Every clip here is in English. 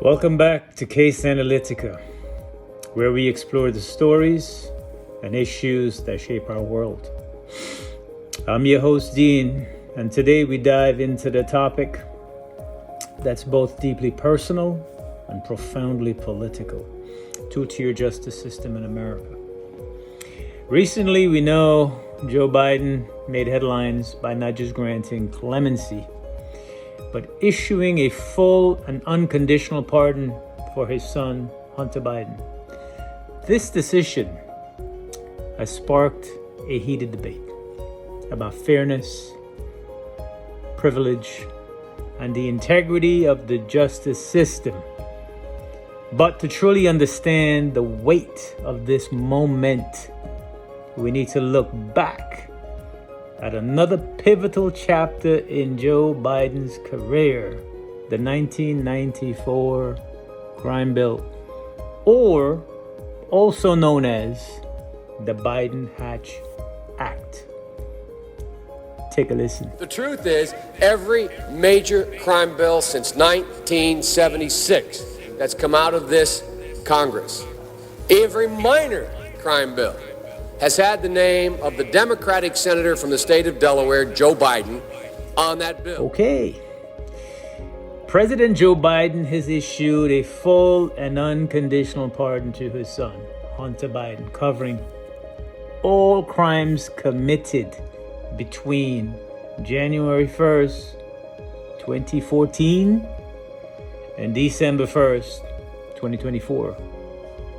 Welcome back to Case Analytica, where we explore the stories and issues that shape our world. I'm your host, Dean, and today we dive into the topic that's both deeply personal and profoundly political: two-tier justice system in America. Recently, we know Joe Biden made headlines by not just granting clemency, but issuing a full and unconditional pardon for his son, Hunter Biden. This decision has sparked a heated debate about fairness, privilege, and the integrity of the justice system. But to truly understand the weight of this moment, we need to look back at another pivotal chapter in Joe Biden's career, the 1994 Crime Bill, or also known as the Biden-Hatch Act. Take a listen. The truth is, every major crime bill since 1976 that's come out of this Congress, every minor crime bill, has had the name of the Democratic senator from the state of Delaware, Joe Biden, on that bill. Okay. President Joe Biden has issued a full and unconditional pardon to his son, Hunter Biden, covering all crimes committed between January 1st, 2014 and December 1st, 2024.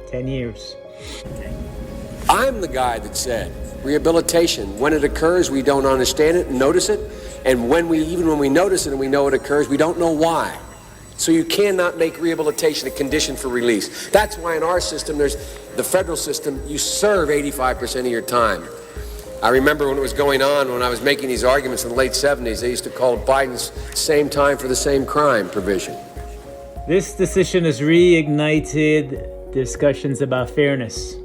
10 years. I'm the guy that said rehabilitation, when it occurs, we don't understand it and notice it. And when we notice it and we know it occurs, we don't know why. So you cannot make rehabilitation a condition for release. That's why in our system, there's the federal system, you serve 85% of your time. I remember when it was going on, when I was making these arguments in the late 70s, they used to call it Biden's same time for the same crime provision. This decision has reignited discussions about fairness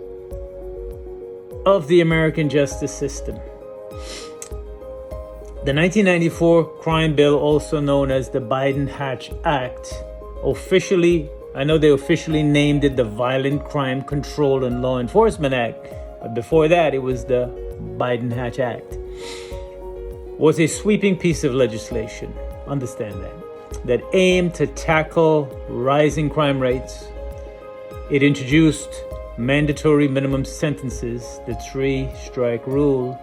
of the American justice system. The 1994 Crime Bill, also known as the Biden-Hatch Act, I know they officially named it the Violent Crime Control and Law Enforcement Act, but before that it was the Biden-Hatch Act, was a sweeping piece of legislation, understand that aimed to tackle rising crime rates. It introduced mandatory minimum sentences, the three-strike rule,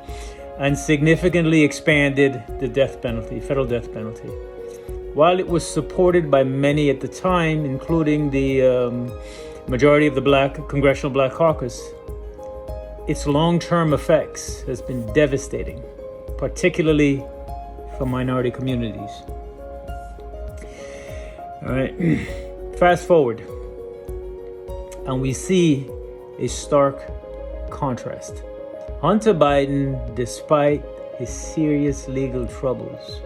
and significantly expanded the death penalty, federal death penalty. While it was supported by many at the time, including the majority of the Congressional Black Caucus, its long-term effects has been devastating, particularly for minority communities. All right, fast forward, and we see a stark contrast. Hunter Biden, despite his serious legal troubles,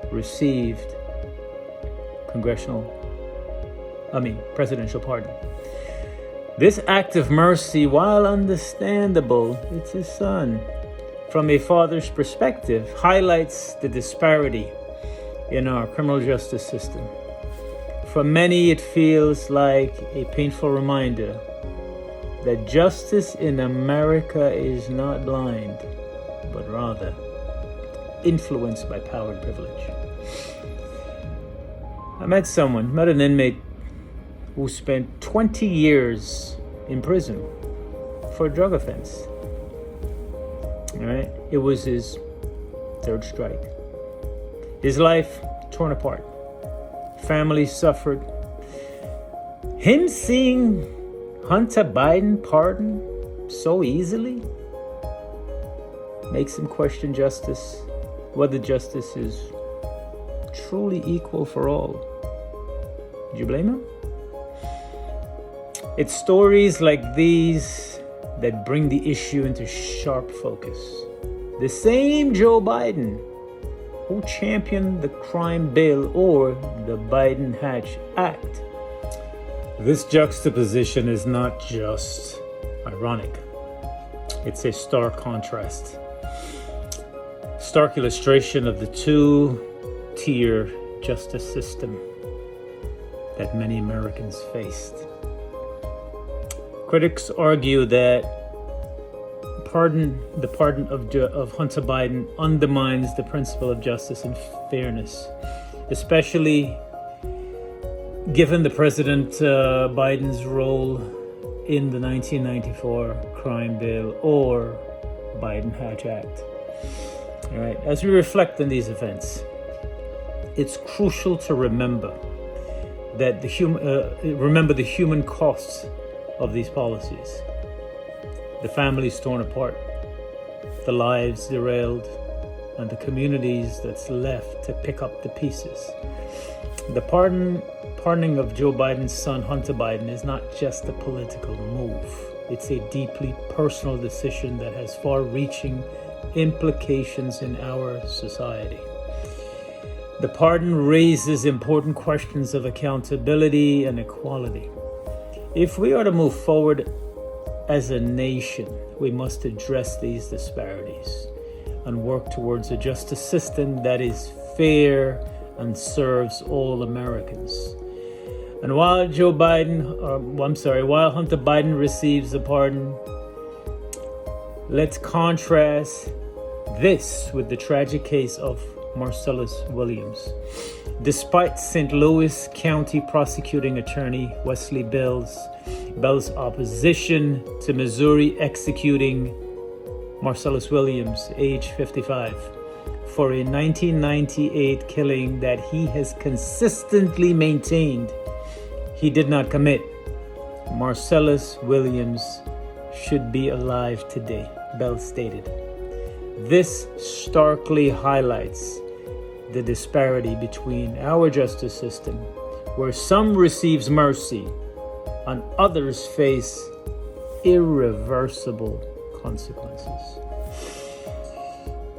received presidential pardon. This act of mercy, while understandable, it's his son, from a father's perspective, highlights the disparity in our criminal justice system. For many, it feels like a painful reminder that justice in America is not blind, but rather influenced by power and privilege. I met an inmate who spent 20 years in prison for a drug offense. All right, it was his third strike. His life torn apart. Family suffered. Him seeing Hunter Biden pardoned so easily makes him question justice, whether justice is truly equal for all. Do you blame him? It's stories like these that bring the issue into sharp focus. The same Joe Biden who championed the crime bill or the Biden-Hatch Act. This juxtaposition is not just ironic. It's a stark contrast. Stark illustration of the two-tier justice system that many Americans faced. Critics argue that the pardon of Hunter Biden undermines the principle of justice and fairness, especially given the President Biden's role in the 1994 crime bill or Biden-Hatch Act. All right, as we reflect on these events, it's crucial to remember that the human costs of these policies. The families torn apart, the lives derailed, and the communities that's left to pick up the pieces. The pardoning of Joe Biden's son, Hunter Biden, is not just a political move. It's a deeply personal decision that has far-reaching implications in our society. The pardon raises important questions of accountability and equality. If we are to move forward as a nation, we must address these disparities and work towards a justice system that is fair and serves all Americans. And while Hunter Biden receives a pardon, let's contrast this with the tragic case of Marcellus Williams. Despite St. Louis County prosecuting attorney Wesley Bell's opposition to Missouri executing Marcellus Williams, age 55, for a 1998 killing that he has consistently maintained he did not commit, Marcellus Williams should be alive today, Bell stated. This starkly highlights the disparity between our justice system, where some receives mercy and others face irreversible consequences.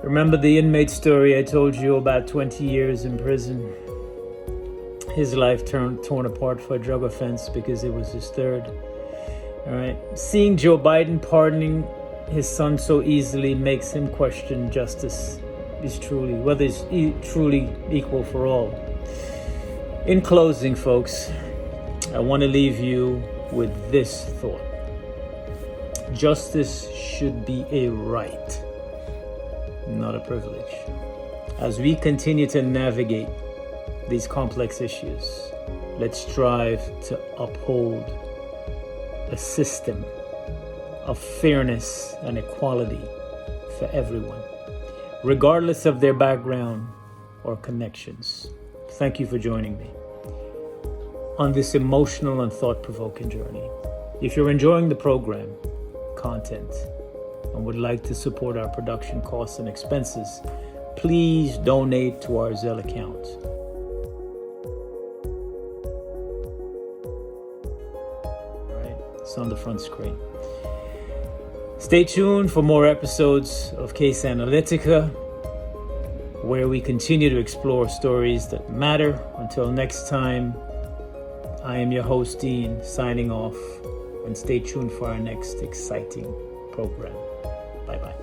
Remember the inmate story I told you about, 20 years in prison? His life torn apart for a drug offense because it was his third. All right. Seeing Joe Biden pardoning his son so easily makes him question justice whether it's truly equal for all. In closing, folks, I want to leave you with this thought. Justice should be a right, not a privilege. As we continue to navigate these complex issues, let's strive to uphold a system of fairness and equality for everyone, regardless of their background or connections. Thank you for joining me on this emotional and thought-provoking journey. If you're enjoying the program, content, and would like to support our production costs and expenses, please donate to our Zelle account. All right, it's on the front screen. Stay tuned for more episodes of Case Analytica, where we continue to explore stories that matter. Until next time, I am your host, Dean, signing off, and stay tuned for our next exciting program. Bye-bye.